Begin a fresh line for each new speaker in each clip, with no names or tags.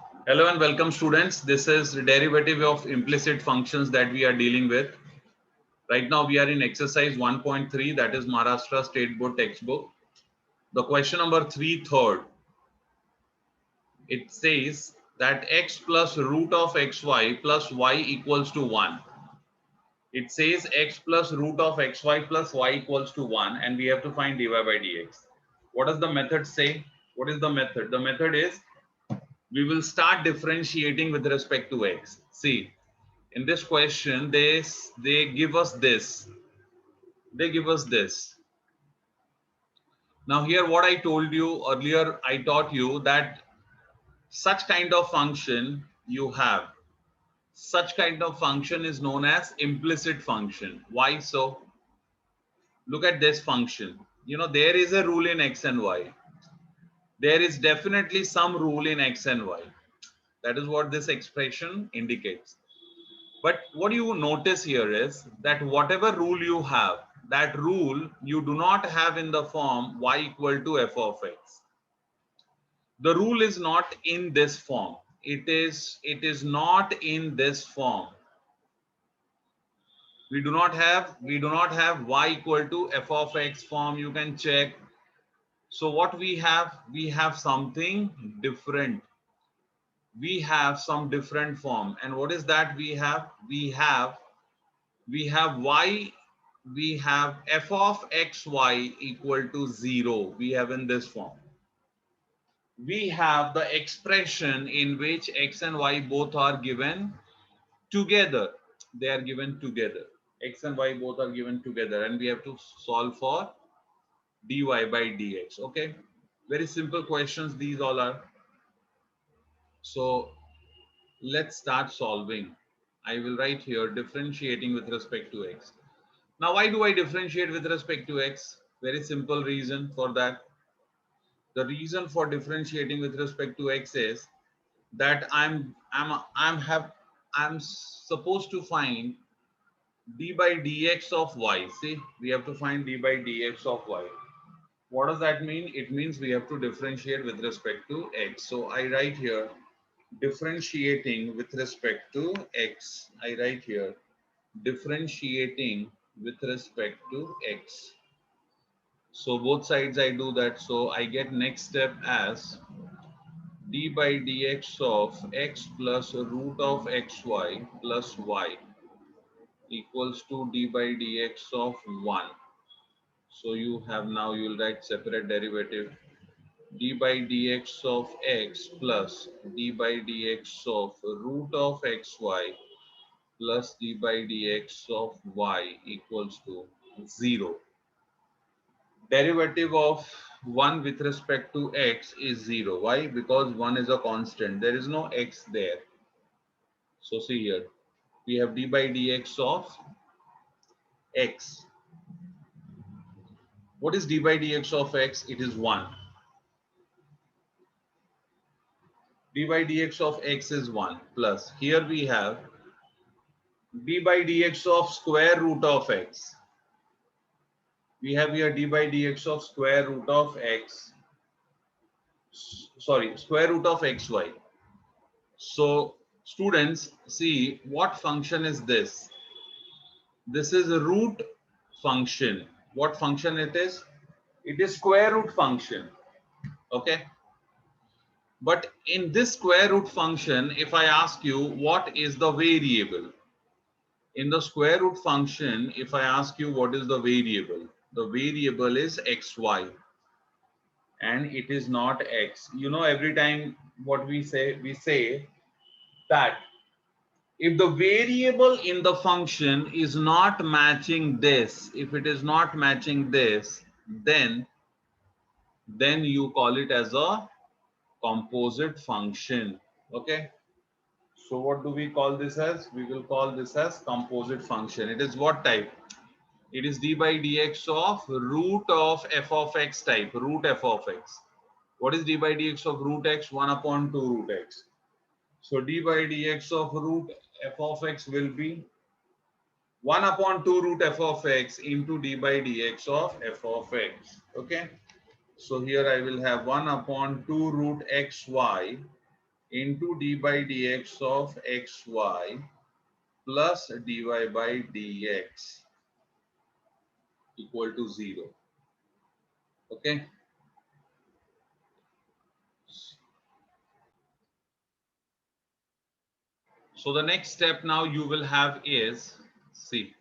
Hello and welcome students. This is the derivative of implicit functions that we are dealing with. Right now we are in exercise 1.3, that is Maharashtra State Board textbook. The question number 3 third. It says that x plus root of xy plus y equals to 1. It says x plus root of xy plus y equals to 1 and we have to find dy by dx. What does the method say? What is the method? The method is we will start differentiating with respect to x. See, in this question they give us this. Now here what I told you earlier, I taught you that such kind of function you have, such kind of function is known as implicit function. Why so? Look at this function. There is a rule in x and y. There is definitely some rule in x and y. That is what this expression indicates. But what you notice here is that whatever rule you have, that rule you do not have in the form y equal to f of x. The rule is not in this form. It is not in this form. We do not have y equal to f of x form. You can check. So what we have something different. We have some different form. And what is that we have? We have y, we have f of xy equal to 0. We have in this form. We have the expression in which x and y both are given together. They are given together. X and y both are given together, and we have to solve for dy by dx. Okay, very simple questions these all are. So let's start solving. I will write here differentiating with respect to x. Now, why do I differentiate with respect to x? Very simple reason for that. The reason for differentiating with respect to x is that I'm supposed to find d by dx of y. See, we have to find d by dx of y. What does that mean? It means we have to differentiate with respect to x. So I write here differentiating with respect to x. I write here differentiating with respect to x. So both sides I do that. So I get next step as d by dx of x plus root of xy plus y equals to d by dx of 1. So you have now, you will write separate derivative d by dx of x plus d by dx of root of xy plus d by dx of y equals to 0. Derivative of 1 with respect to x is 0. Why? Because 1 is a constant. There is no x there. So see here, we have d by dx of x. What is d by dx of x? It is 1. D by dx of x is 1 plus here we have d by dx of square root of x. We have here d by dx of square root of x. Sorry, square root of xy. So students, see what function is this? This is a root function. What function it is? It is square root function. Okay. But in this square root function, if I ask you what is the variable? In the square root function, if I ask you what is the variable is xy and it is not x. Every time what we say that if the variable in the function is not matching this, if it is not matching this, then you call it as a composite function. Okay. So what do we call this as? We will call this as composite function. It is what type? It is d by dx of root of f of x type, root f of x. What is d by dx of root x? 1 upon 2 root x. So d by dx of root f of x will be 1 upon 2 root f of x into d by dx of f of x. Okay. So here I will have 1 upon 2 root xy into d by dx of xy plus dy by dx equal to 0. Okay. So the next step now you will have is, see,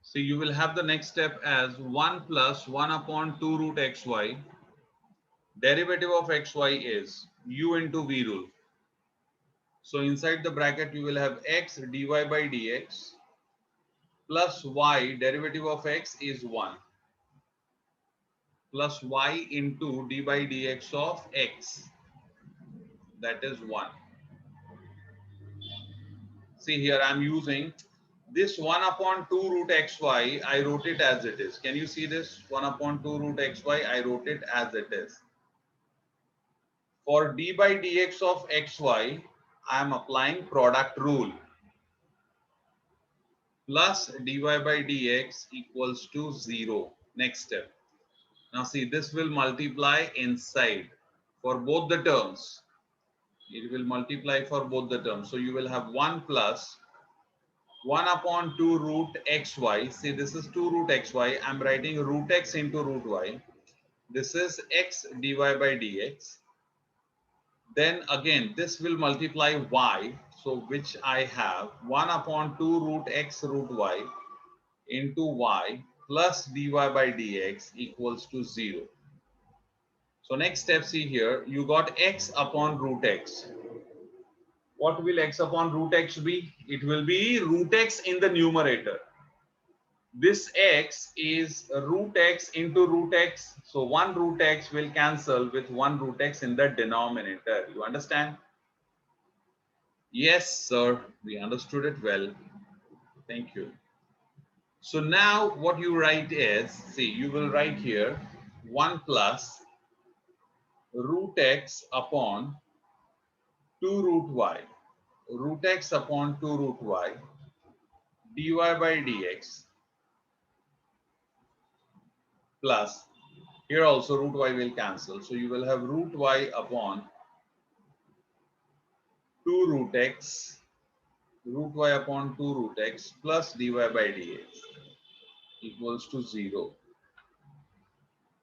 so you will have the next step as 1 plus 1 upon 2 root xy. Derivative of xy is u into v rule. So inside the bracket you will have x dy by dx plus y, derivative of x is 1, plus y into d by dx of x, that is 1. See here I am using this 1 upon 2 root xy, I wrote it as it is. Can you see this? 1 upon 2 root xy, I wrote it as it is. For d by dx of xy, I am applying product rule. Plus dy by dx equals to 0. Next step. Now see, this will multiply inside for both the terms. It will multiply for both the terms. So you will have 1 plus 1 upon 2 root xy. See, this is 2 root xy. I'm writing root x into root y. This is x dy by dx. Then again, this will multiply y. So which I have 1 upon 2 root x root y into y plus dy by dx equals to 0. So next step, see here, you got x upon root x. What will x upon root x be? It will be root x in the numerator. This x is root x into root x. So one root x will cancel with one root x in the denominator. You understand? Yes, sir. We understood it well. Thank you. So now what you write is, see, you will write here 1 plus root x upon 2 root y. Root x upon 2 root y dy by dx plus, here also root y will cancel. So you will have root y upon 2 root x, root y upon 2 root x plus dy by dx equals to 0.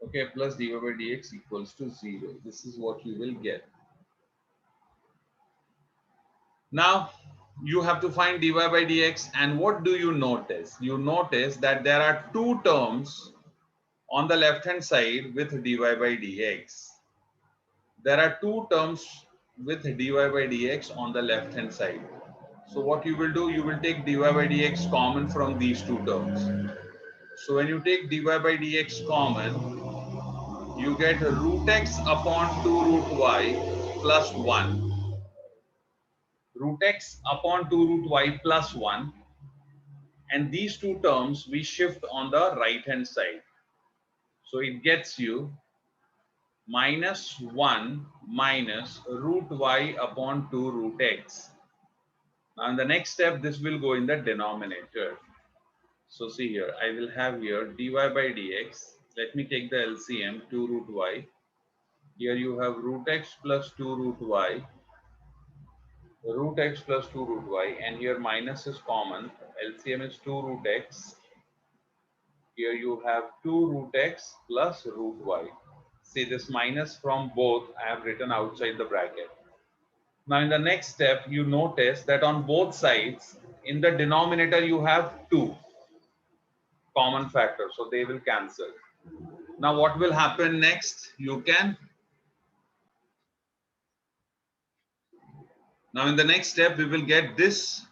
Okay, plus dy by dx equals to 0. This is what you will get. Now you have to find dy by dx, and what do you notice? You notice that there are two terms on the left hand side with dy by dx. There are two terms with dy by dx on the left hand side. So what you will do, you will take dy by dx common from these two terms. So when you take dy by dx common, you get root x upon 2 root y plus 1. Root x upon 2 root y plus 1. And these two terms we shift on the right hand side. So it gets you minus 1 minus root y upon 2 root x. Now in the next step, this will go in the denominator. So see here, I will have here dy by dx. Let me take the LCM, 2 root y. Here you have root x plus 2 root y, root x plus 2 root y, and here minus is common. LCM is 2 root x. Here you have 2 root x plus root y. See, this minus from both I have written outside the bracket. Now in the next step, you notice that on both sides, in the denominator you have 2 common factors, so they will cancel. Now what will happen next? Now in the next step, we will get this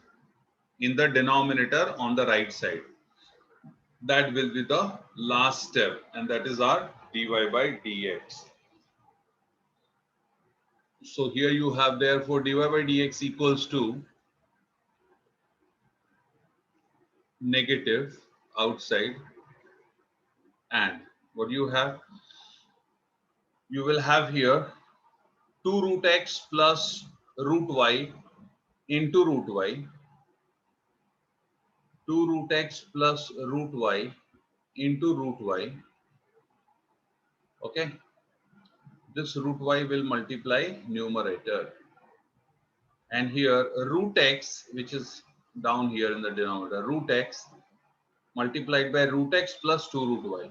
in the denominator on the right side. That will be the last step, and that is our dy by dx. So here you have therefore dy by dx equals to negative outside, and what do you have? you will have here 2 root x plus root y into root y, 2 root x plus root y into root y. Okay, this root y will multiply numerator, and here root x, which is down here in the denominator, root x multiplied by root x plus 2 root y.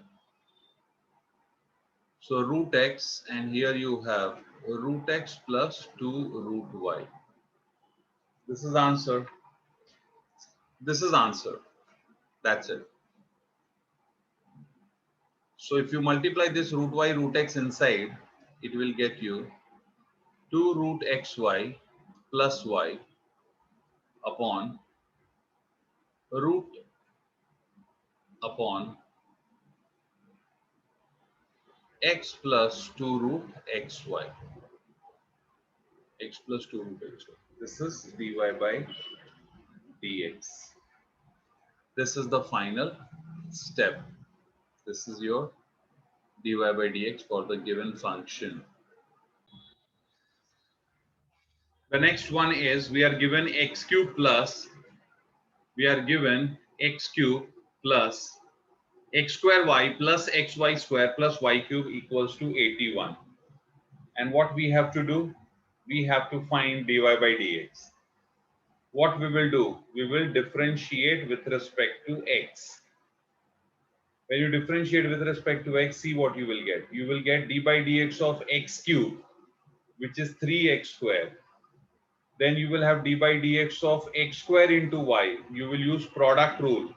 So root x, and here you have root x plus 2 root y. This is answer. This is answer. That's it. So if you multiply this root y root x inside, it will get you 2 root xy plus y upon root upon x plus 2 root xy. X plus 2 root xy. This is dy by dx. This is the final step. This is your dy by dx for the given function. The next one is we are given x cube plus, we are given x cube plus x square y plus xy square plus y cube equals to 81. And what we have to do? We have to find dy by dx. What we will do? We will differentiate with respect to x. When you differentiate with respect to x, see what you will get. You will get d by dx of x cube, which is 3x square. Then you will have d by dx of x square into y. You will use product rule.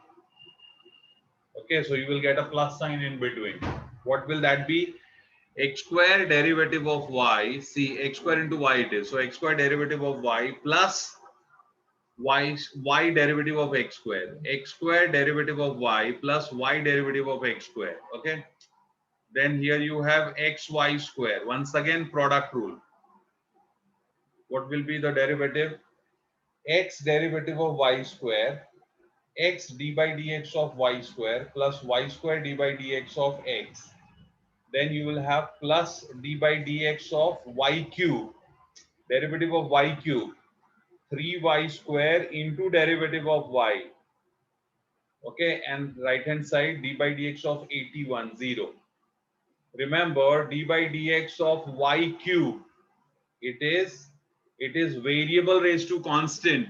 Okay, so you will get a plus sign in between. What will that be? X square derivative of y. See, x square into y it is. So x square derivative of y plus y derivative of x square. X square derivative of y plus y derivative of x square. Okay. Then here you have xy square. Once again, product rule. What will be the derivative? X derivative of y square, x d by dx of y square plus y square d by dx of x. Then you will have plus d by dx of y cube, derivative of y cube, 3y square into derivative of y. Okay, and right hand side d by dx of 81, 0. Remember, d by dx of y cube, it is variable raised to constant.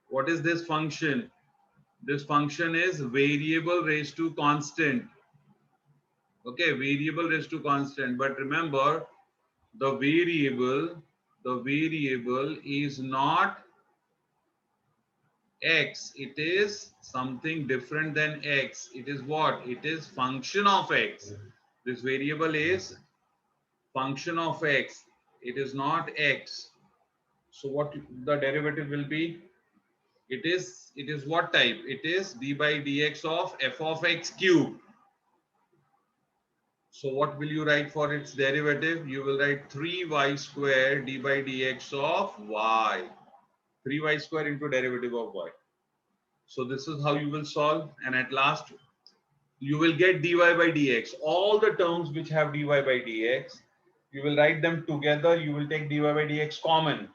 What is this function? This function is variable raised to constant. Okay, variable raised to constant. But remember, the variable is not x. It is something different than x. It is what? It is function of x. This variable is function of x. It is not x. So what the derivative will be? It is what type? It is d by dx of f of x cube. So what will you write for its derivative? You will write 3y square d by dx of y. 3y square into derivative of y. So this is how you will solve, and at last you will get dy by dx. All the terms which have dy by dx, you will write them together. You will take dy by dx common.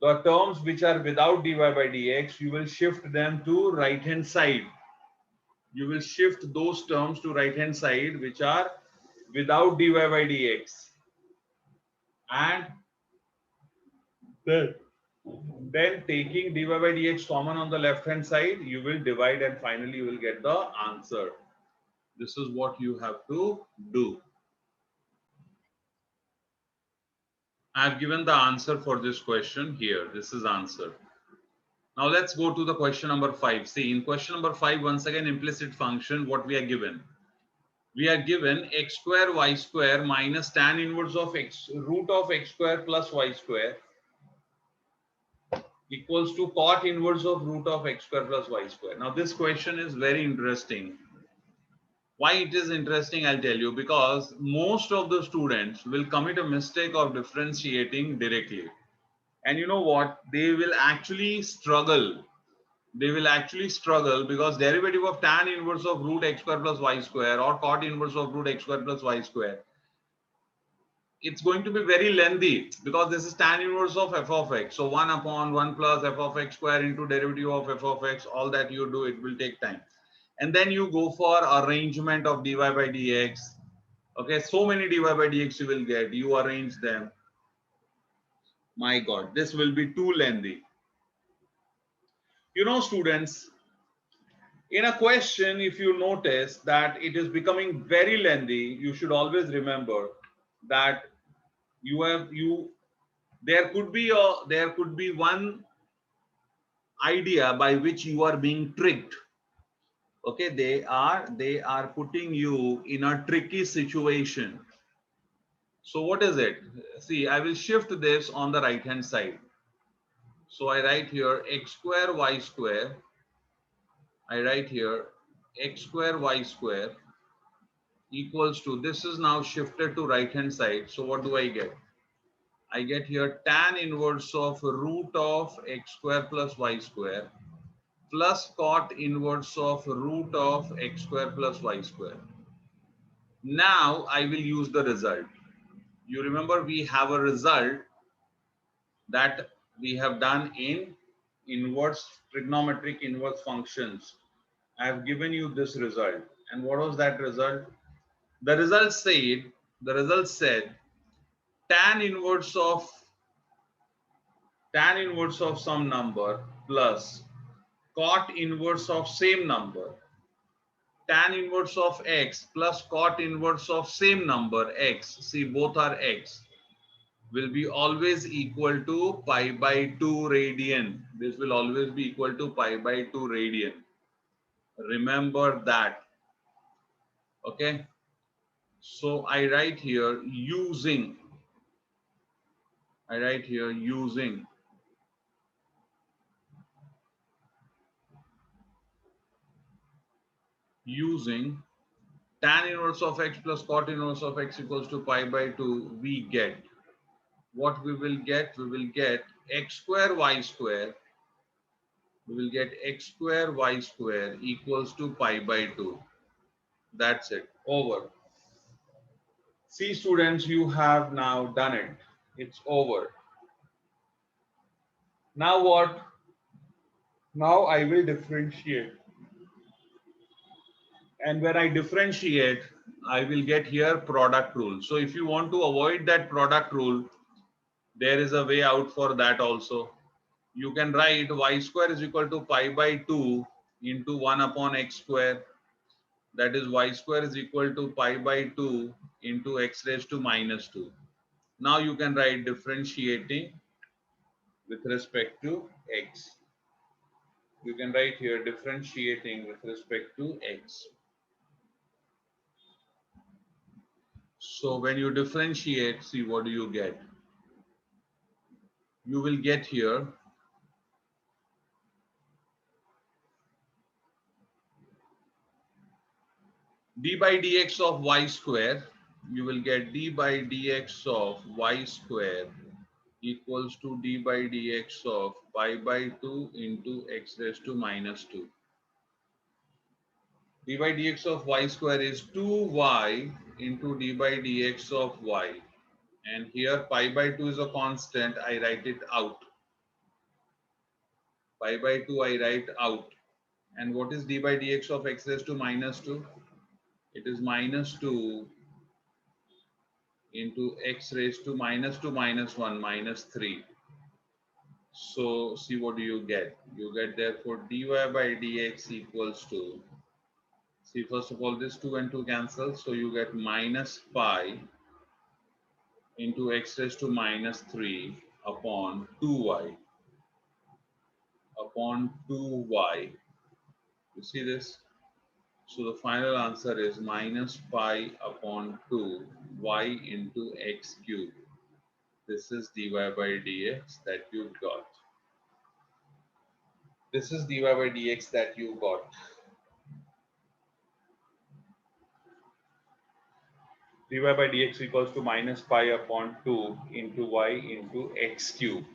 The terms which are without dy by dx, you will shift them to right hand side. You will shift those terms to right hand side which are without dy by dx, and then taking dy by dx common on the left hand side, you will divide and finally you will get the answer. This is what you have to do. I have given the answer for this question here. This is answer. Now let's go to the question number 5. See, in question number 5, once again, implicit function, what we are given? We are given x square y square minus tan inverse of x root of x square plus y square equals to cot inverse of root of x square plus y square. Now this question is very interesting. Why it is interesting, I'll tell you, because most of the students will commit a mistake of differentiating directly. And you know what? They will actually struggle. They will actually struggle because derivative of tan inverse of root x square plus y square or cot inverse of root x square plus y square, it's going to be very lengthy because this is tan inverse of f of x. So 1 upon 1 plus f of x square into derivative of f of x, all that you do, it will take time. And then you go for arrangement of dy by dx. Okay, so many dy by dx you will get. You arrange them. My God, this will be too lengthy. You know, students, in a question, if you notice that it is becoming very lengthy, you should always remember that there could be one idea by which you are being tricked. Okay, they are putting you in a tricky situation. So what is it? See, I will shift this on the right hand side. So I write here x square y square. I write here x square y square equals to, this is now shifted to right hand side. So what do I get? I get here tan inverse of root of x square plus y square plus cot inverse of root of x square plus y square. Now I will use the result. You remember we have a result that we have done in inverse trigonometric inverse functions. I have given you this result. And what was that result? The result said tan inverse of some number plus cot inverse of same number, tan inverse of x plus cot inverse of same number x, see both are x, will be always equal to pi by 2 radian. This will always be equal to pi by 2 radian. Remember that. Okay. So I write here using using tan inverse of x plus cot inverse of x equals to pi by 2, we get what we will get. We will get x square y square. We will get x square y square equals to pi by 2. That's it. Over. See, students, you have now done it. It's over. Now what? Now I will differentiate. And when I differentiate, I will get here product rule. So if you want to avoid that product rule, there is a way out for that also. You can write y square is equal to pi by 2 into 1 upon x square. That is y square is equal to pi by 2 into x raised to minus 2. Now you can write differentiating with respect to x. You can write here differentiating with respect to x. So when you differentiate, see what do you get? You will get here d by dx of y square. You will get d by dx of y square equals to d by dx of pi by 2 into x raised to minus 2. D by dx of y square is 2y into d by dx of y. And here pi by 2 is a constant. I write it out. Pi by 2 I write out. And what is d by dx of x raised to minus 2? It is minus 2 into x raised to minus 2 minus 1 minus 3. So see what do you get? You get therefore dy by dx equals to, see first of all this 2 and 2 cancel. So you get minus pi into x raised to minus 3 upon 2y. Upon 2y. You see this? So the final answer is minus pi upon 2 y into x cube. This is dy by dx that you got. This is dy by dx that you got. Dy by dx equals to minus pi upon 2 into y into x cube.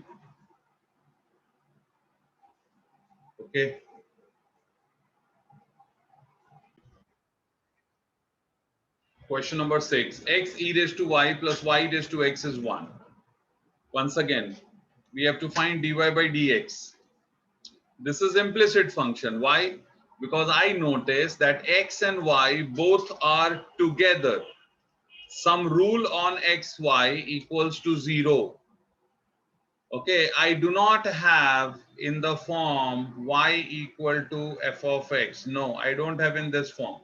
Okay. Question number 6. X e raised to y plus y raised to x is 1. Once again, we have to find dy by dx. This is implicit function. Why? Because I notice that x and y both are together. Some rule on xy equals to 0. Okay, I do not have in the form y equal to f of x. No, I don't have in this form.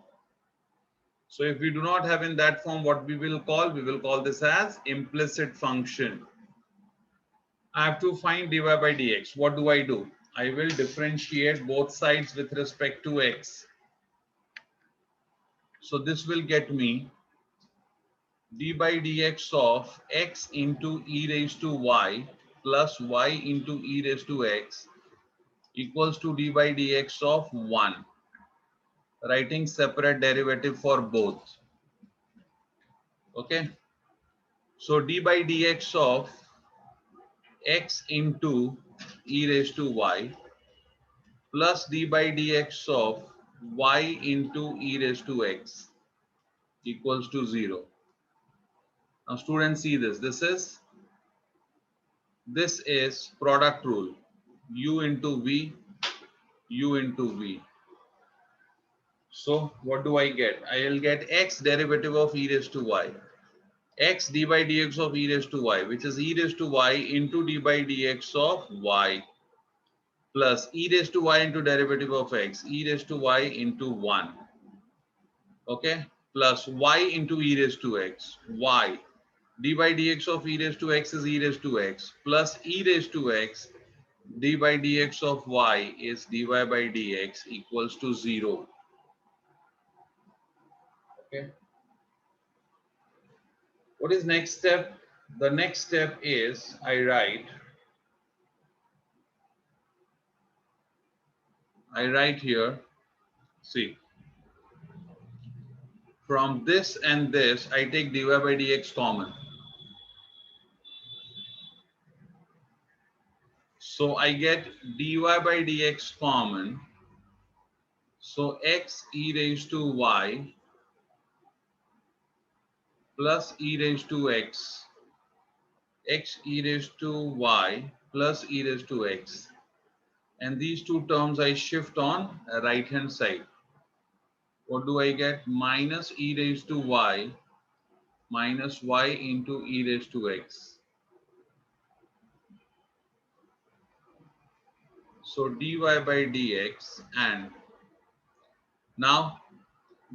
So if we do not have in that form, what we will call? We will call this as implicit function. I have to find dy by dx. What do? I will differentiate both sides with respect to x. So this will get me d by dx of x into e raised to y plus y into e raised to x equals to d by dx of 1. Writing separate derivative for both. Okay. So d by dx of x into e raised to y plus d by dx of y into e raised to x equals to 0. Now students, see this. This is product rule. U into v, u into v. So what do I get? I will get x derivative of e raised to y. X d by dx of e raised to y, which is e raised to y into d by dx of y plus e raised to y into derivative of x, e raised to y into 1. Okay, plus y into e raised to x, y. D by dx of e raised to x is e raised to x plus e raised to x, d by dx of y is dy by dx equals to 0. Okay. What is next step? The next step is I write here, see, from this and this, I take dy by dx common. So I get dy by dx common. So x e raised to y plus e raised to x, x e raised to y plus e raised to x. And these two terms I shift on right hand side. What do I get? Minus e raised to y minus y into e raised to x. So dy by dx, and now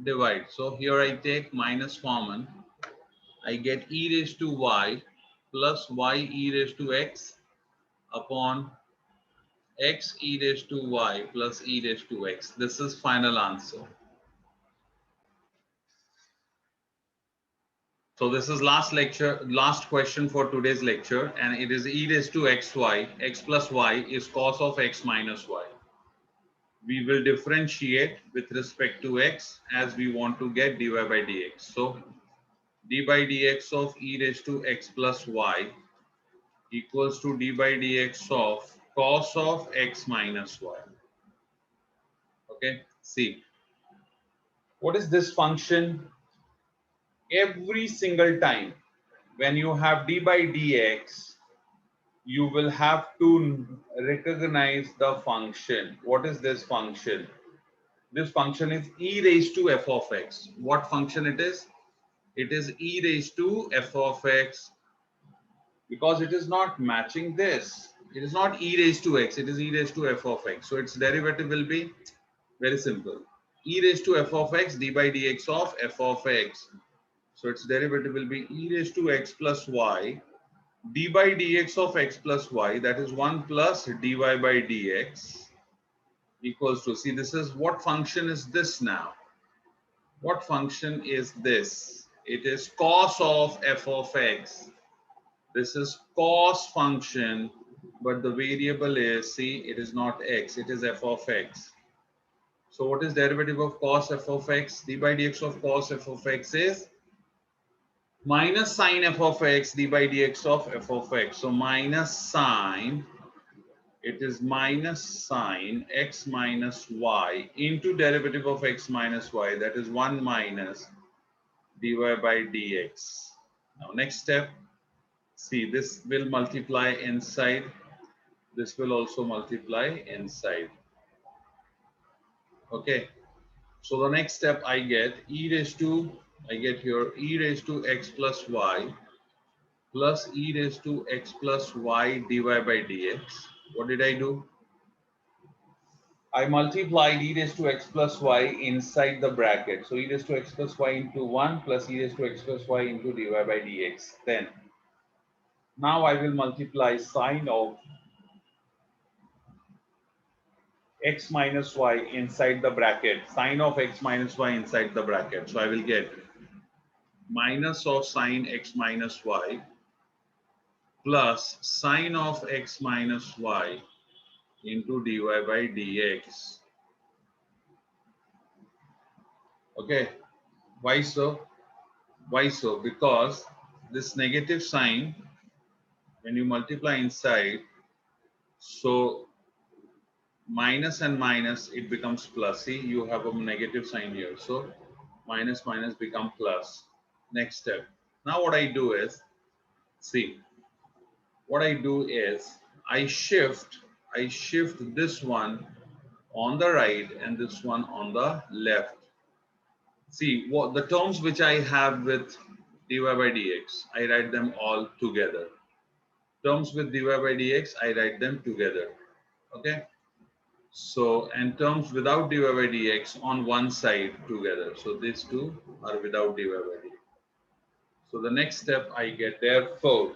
divide. So here I take minus common. I get e raised to y plus y e raised to x upon x e raised to y plus e raised to x. This is final answer. So this is last question for today's lecture, and it is e raised to xy. X plus y is cos of x minus y. We will differentiate with respect to x as we want to get dy by dx. So d by dx of e raised to x plus y equals to d by dx of cos of x minus y. Okay, see, what is this function? Every single time when you have d by dx, you will have to recognize the function. What is this function? This function is e raised to f of x. What function it is? It is e raised to f of x, because it is not matching this. It is not e raised to x, it is e raised to f of x. So its derivative will be very simple. E raised to f of x, d by dx of f of x. So its derivative will be e raised to x plus y, d by dx of x plus y, that is 1 plus dy by dx equals to, see, this is, what function is this now? What function is this? It is cos of f of x. This is cos function, but the variable is, see, it is not x, it is f of x. So what is derivative of cos f of x? D by dx of cos f of x is minus sine f of x d by dx of f of x. So minus sine, it is minus sine x minus y into derivative of x minus y, that is 1 minus dy by dx. Now next step, see this will multiply inside, this will also multiply inside. Okay, so the next step I get I get here e raised to x plus y plus e raised to x plus y dy by dx. What did I do? I multiplied e raised to x plus y inside the bracket. So e raised to x plus y into 1 plus e raised to x plus y into dy by dx. Then, now I will multiply sine of x minus y inside the bracket. Sine of x minus y inside the bracket. So I will get minus of sine x minus y plus sine of x minus y into dy by dx. Okay, why so? Why so? Because this negative sign, when you multiply inside, so minus and minus, it becomes plus. See, you have a negative sign here. So minus minus become plus. Next step. Now what I do is, see, what I do is I shift this one on the right and this one on the left. See, what the terms which I have with dy by dx, I write them all together. Terms with dy by dx, I write them together. Okay. So, and terms without dy by dx on one side together. So these two are without dy by dx. So the next step I get, therefore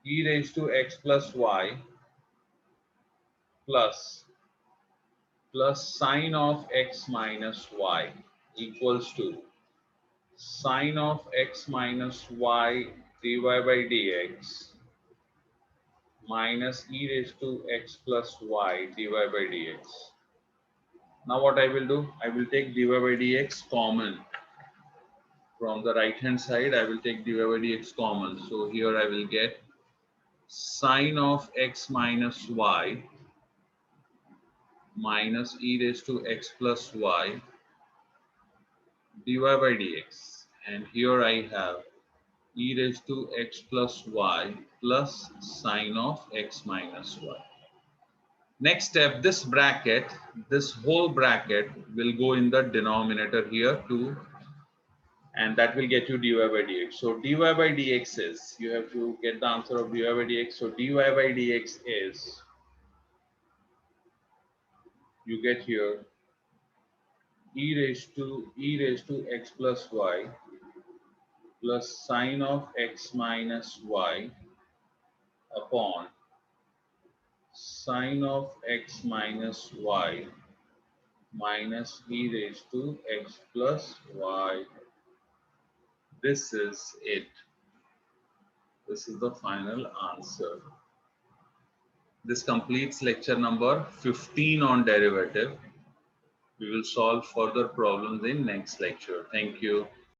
e raised to x plus y plus sine of x minus y equals to sine of x minus y dy by dx minus e raised to x plus y dy by dx. Now what I will do? I will take dy by dx common. From the right hand side, I will take dy by dx common. So here I will get sine of x minus y minus e raised to x plus y dy by dx. And here I have e raised to x plus y plus sine of x minus y. Next step, this bracket, this whole bracket will go in the denominator here too, and that will get you dy by dx. So dy by dx is, you have to get the answer of dy by dx. So dy by dx is, you get here e raised to x plus y plus sine of x minus y upon sine of x minus y minus e raised to x plus y. This is it. This is the final answer. This completes lecture number 15 on derivative. We will solve further problems in next lecture. Thank you.